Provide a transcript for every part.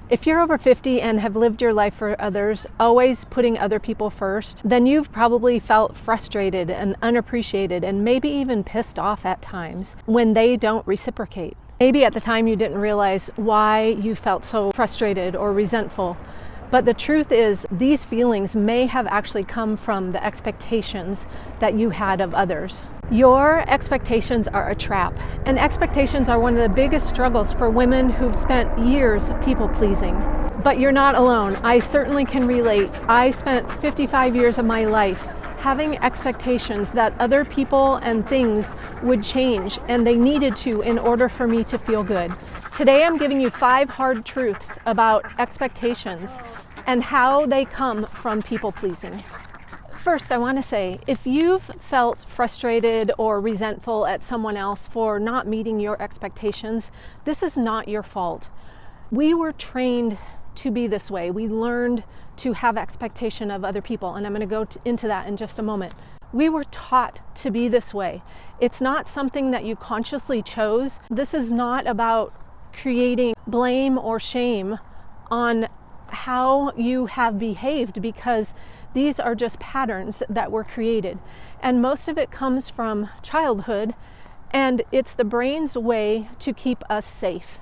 If you're over 50 and have lived your life for others, always putting other people first, then you've probably felt frustrated and unappreciated and maybe even pissed off at times when they don't reciprocate. Maybe at the time you didn't realize why you felt so frustrated or resentful. But the truth is, these feelings may have actually come from the expectations that you had of others. Your expectations are a trap, and expectations are one of the biggest struggles for women who've spent years people pleasing. But you're not alone. I certainly can relate. I spent 55 years of my life having expectations that other people and things would change, and they needed to in order for me to feel good. Today I'm giving you 5 hard truths about expectations and how they come from people pleasing. First, I want to say, if you've felt frustrated or resentful at someone else for not meeting your expectations, this is not your fault. We were trained to be this way. We learned to have expectation of other people, and I'm going to go into that in just a moment. We were taught to be this way. It's not something that you consciously chose. This is not about creating blame or shame on how you have behaved, because these are just patterns that were created. And most of it comes from childhood, and it's the brain's way to keep us safe.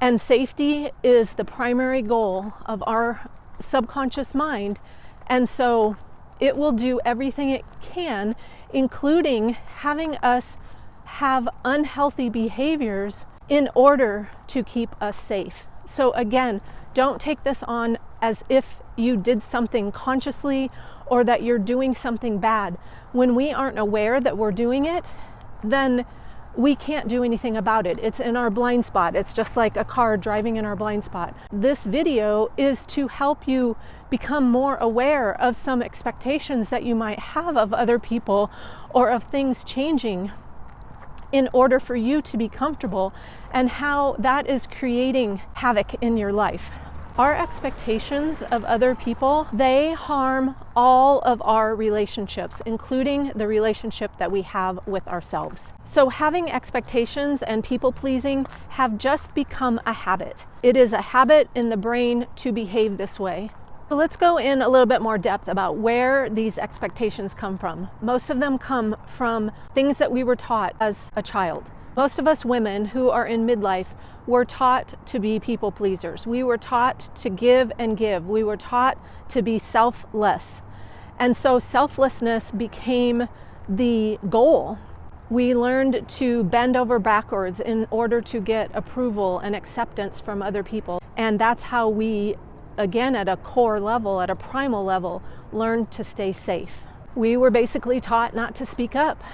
And safety is the primary goal of our subconscious mind. And so it will do everything it can, including having us have unhealthy behaviors in order to keep us safe. So again, don't take this on as if you did something consciously or that you're doing something bad. When we aren't aware that we're doing it, then we can't do anything about it. It's in our blind spot. It's just like a car driving in our blind spot. This video is to help you become more aware of some expectations that you might have of other people or of things changing in order for you to be comfortable, and how that is creating havoc in your life. Our expectations of other people, they harm all of our relationships, including the relationship that we have with ourselves. So having expectations and people pleasing have just become a habit. It is a habit in the brain to behave this way. So let's go in a little bit more depth about where these expectations come from. Most of them come from things that we were taught as a child. Most of us women who are in midlife were taught to be people pleasers. We were taught to give and give. We were taught to be selfless. And so selflessness became the goal. We learned to bend over backwards in order to get approval and acceptance from other people. And that's how we, again, at a core level, at a primal level, learned to stay safe. We were basically taught not to speak up.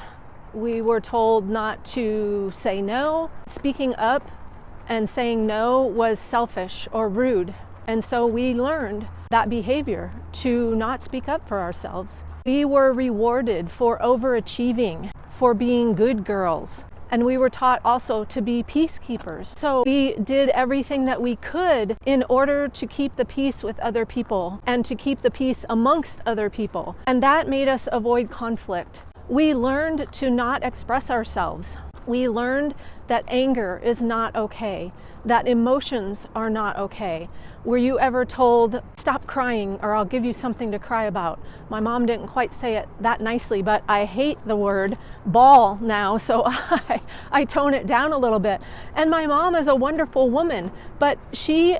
We were told not to say no. Speaking up and saying no was selfish or rude. And so we learned that behavior, to not speak up for ourselves. We were rewarded for overachieving, for being good girls. And we were taught also to be peacekeepers. So we did everything that we could in order to keep the peace with other people and to keep the peace amongst other people. And that made us avoid conflict. We learned to not express ourselves. We learned that anger is not okay, that emotions are not okay. Were you ever told, stop crying or I'll give you something to cry about? My mom didn't quite say it that nicely, but I hate the word bawl now, so I tone it down a little bit. And my mom is a wonderful woman, but she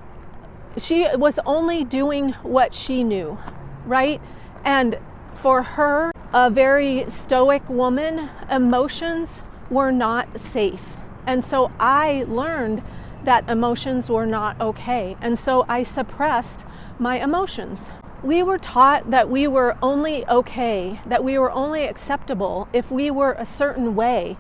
was only doing what she knew, right? And for her, a very stoic woman, emotions were not safe. And so I learned that emotions were not okay. And so I suppressed my emotions. We were taught that we were only okay, that we were only acceptable if we were a certain way.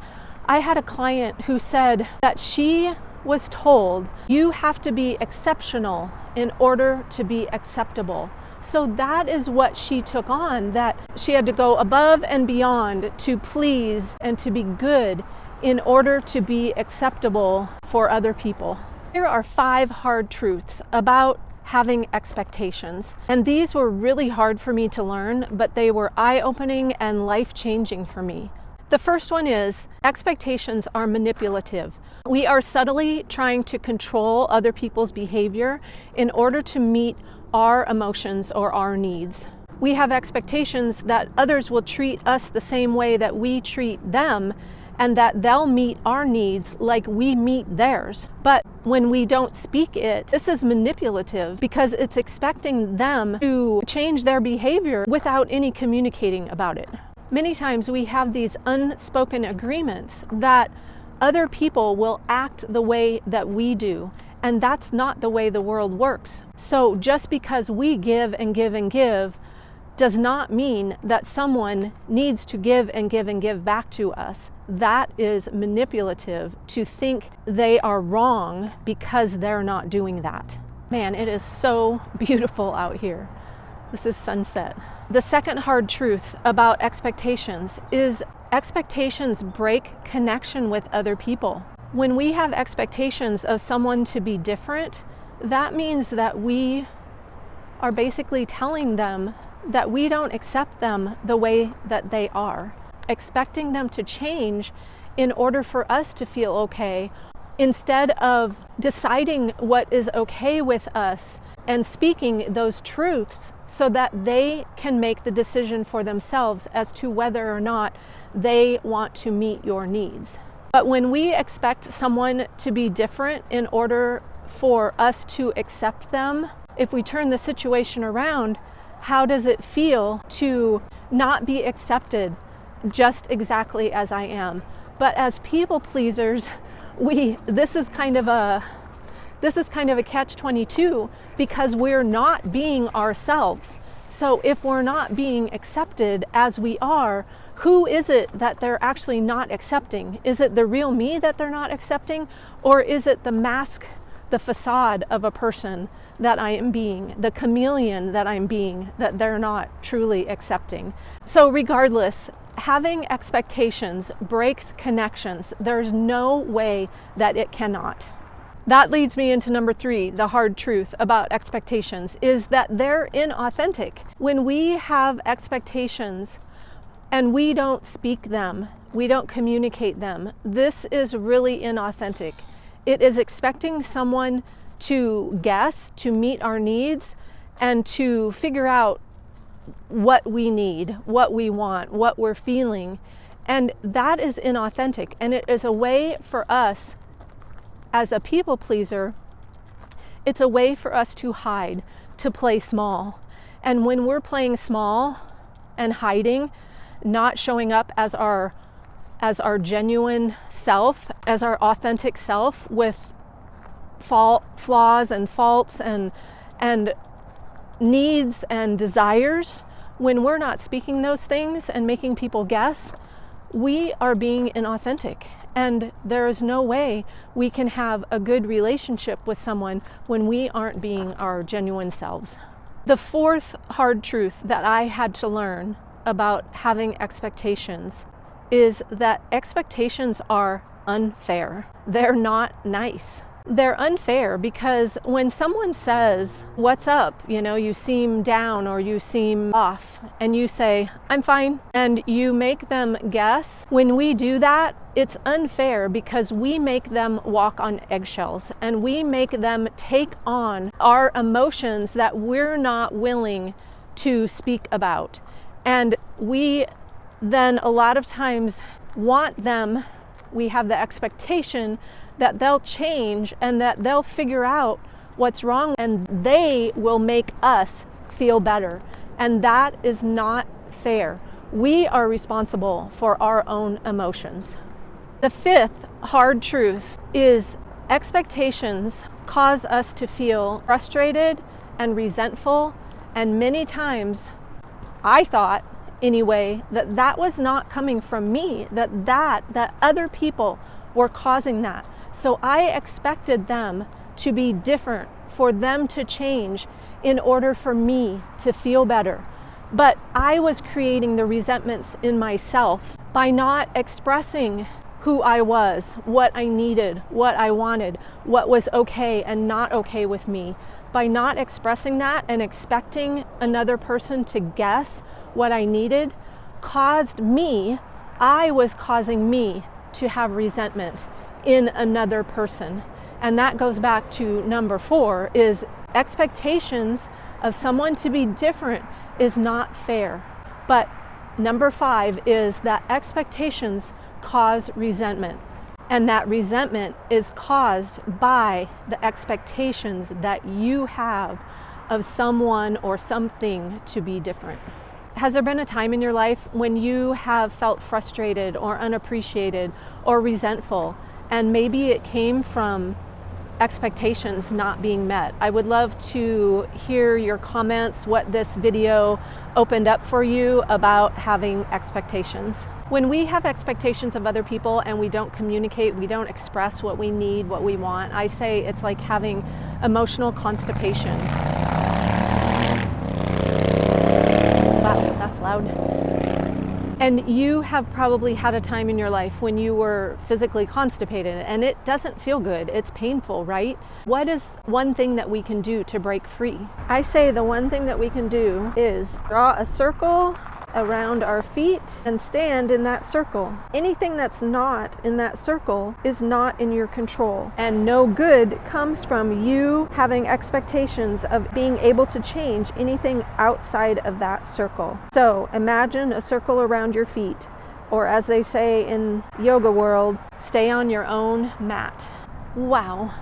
I had a client who said that she was told, you have to be exceptional in order to be acceptable. So that is what she took on, that she had to go above and beyond to please and to be good in order to be acceptable for other people. Here are 5 hard truths about having expectations. And these were really hard for me to learn, but they were eye-opening and life-changing for me. The first one is expectations are manipulative. We are subtly trying to control other people's behavior in order to meet our emotions or our needs. We have expectations that others will treat us the same way that we treat them, and that they'll meet our needs like we meet theirs. But when we don't speak it, this is manipulative because it's expecting them to change their behavior without any communicating about it. Many times we have these unspoken agreements that other people will act the way that we do, and that's not the way the world works. So just because we give and give and give does not mean that someone needs to give and give and give back to us. That is manipulative, to think they are wrong because they're not doing that. Man, it is so beautiful out here. This is sunset. The second hard truth about expectations is expectations break connection with other people. When we have expectations of someone to be different, that means that we are basically telling them that we don't accept them the way that they are, expecting them to change in order for us to feel okay, instead of deciding what is okay with us and speaking those truths so that they can make the decision for themselves as to whether or not they want to meet your needs. But when we expect someone to be different in order for us to accept them, if we turn the situation around, how does it feel to not be accepted just exactly as I am? But as people pleasers, this is kind of a catch-22 because we're not being ourselves. So if we're not being accepted as we are, who is it that they're actually not accepting? Is it the real me that they're not accepting? Or is it the mask, the facade of a person that I am being, the chameleon that I'm being, that they're not truly accepting? So regardless, having expectations breaks connections. There's no way that it cannot. That leads me into number 3, the hard truth about expectations, is that they're inauthentic. When we have expectations and we don't speak them, we don't communicate them, this is really inauthentic. It is expecting someone to guess, to meet our needs, and to figure out what we need, what we want, what we're feeling. And that is inauthentic. And it is a way for us, as a people pleaser, it's a way for us to hide, to play small. And when we're playing small and hiding, not showing up as our genuine self, as our authentic self, with flaws and faults and needs and desires, when we're not speaking those things and making people guess, we are being inauthentic. And there is no way we can have a good relationship with someone when we aren't being our genuine selves. The fourth hard truth that I had to learn about having expectations is that expectations are unfair. They're not nice. They're unfair because when someone says, "What's up? You seem down or you seem off," and you say, "I'm fine," and you make them guess, when we do that, it's unfair because we make them walk on eggshells and we make them take on our emotions that we're not willing to speak about. And we then a lot of times want them, we have the expectation that they'll change and that they'll figure out what's wrong and they will make us feel better. And that is not fair. We are responsible for our own emotions. The fifth hard truth is expectations cause us to feel frustrated and resentful, and many times I thought anyway that was not coming from me, that other people were causing that. So I expected them to be different, for them to change in order for me to feel better. But I was creating the resentments in myself by not expressing who I was, what I needed, what I wanted, what was okay and not okay with me. By not expressing that and expecting another person to guess what I needed, caused me I was causing me to have resentment in another person. And that goes back to number 4, is expectations of someone to be different is not fair. But number 5 is that expectations cause resentment. And that resentment is caused by the expectations that you have of someone or something to be different. Has there been a time in your life when you have felt frustrated or unappreciated or resentful, and maybe it came from expectations not being met? I would love to hear your comments, what this video opened up for you about having expectations. When we have expectations of other people and we don't communicate, we don't express what we need, what we want, I say it's like having emotional constipation. Wow, that's loud. And you have probably had a time in your life when you were physically constipated, and it doesn't feel good. It's painful, right? What is one thing that we can do to break free? I say the one thing that we can do is draw a circle around our feet and stand in that circle. Anything that's not in that circle is not in your control. And no good comes from you having expectations of being able to change anything outside of that circle. So imagine a circle around your feet, or as they say in yoga world, stay on your own mat. Wow,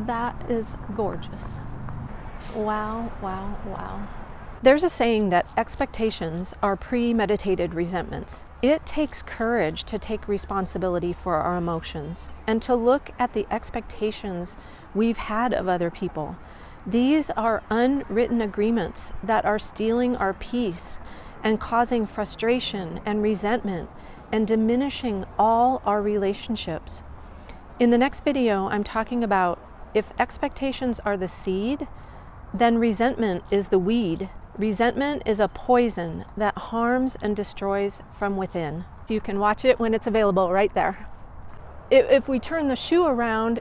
that is gorgeous. Wow, wow, wow. There's a saying that expectations are premeditated resentments. It takes courage to take responsibility for our emotions and to look at the expectations we've had of other people. These are unwritten agreements that are stealing our peace and causing frustration and resentment and diminishing all our relationships. In the next video, I'm talking about if expectations are the seed, then resentment is the weed. Resentment is a poison that harms and destroys from within. You can watch it when it's available right there. If we turn the shoe around,